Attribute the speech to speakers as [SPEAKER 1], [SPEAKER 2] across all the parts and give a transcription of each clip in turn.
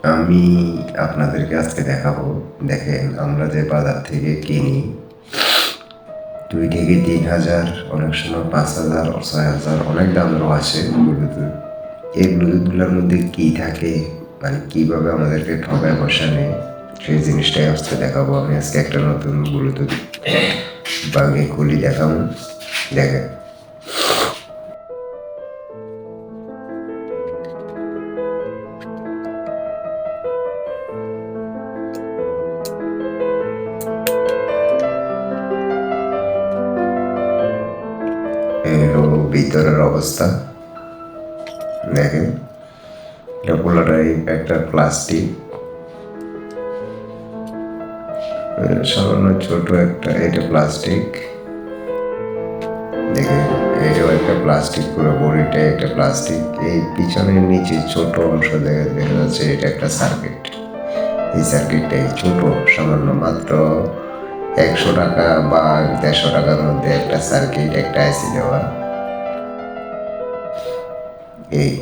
[SPEAKER 1] আমি আপনাদেরকে আজকে দেখাবো। দেখেন, আমরা যে বাজার থেকে কিনি 2 থেকে 3 হাজার, অনেক সময় 5,000, 6,000, অনেক দামেরও আসে ব্লুটুথ। এই ব্লুটুথগুলোর মধ্যে কী থাকে, মানে কীভাবে আমাদেরকে ঠকায় বসানে, সেই জিনিসটাই আজকে দেখাবো। আমি আজকে একটা নতুন ব্লুটুথ বাগে খুলি দেখাবো। দেখেন, এই হলো ভিতরের অবস্থা। দেখেন, এটা পুরোটাই একটা প্লাস্টিক, সামান্য ছোট একটা, এটা প্লাস্টিক। দেখেন, এটাও একটা প্লাস্টিক, পুরো বডিটাই একটা প্লাস্টিক। এই পিছনের নিচে ছোট অংশ দেখা যাচ্ছে, এটা একটা সার্কিট। এই সার্কিটটাই ছোট, সামান্য, মাত্র 100 টাকা বা 150 টাকার মধ্যে একটা সার্কিট, একটা আইসি দেওয়া। এই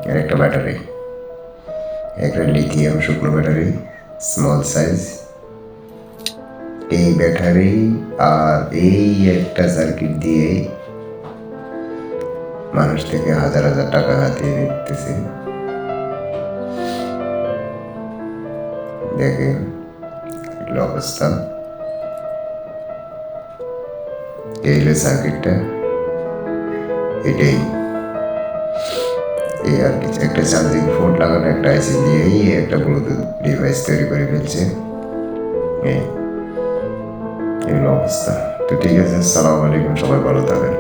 [SPEAKER 1] এর একটা ব্যাটারি, একটা লিথিয়াম শুকনো ব্যাটারি, স্মল সাইজ। এই ব্যাটারি আর এই একটা সার্কিট দিয়ে মানুষ থেকে হাজার হাজার টাকা হাতিয়ে নিতেছে। দেখেন অবস্থা, এই সার্কিটটা, এটাই এই আর কিছু একটা চার্জিং পোর্ট লাগানো একটা আইসি দিয়েই একটা ব্লুটুথ ডিভাইস তৈরি করে ফেলছে। এই অবস্থা। তো ঠিক আছে, আসসালামু আলাইকুম, সবাই ভালো থাকবেন।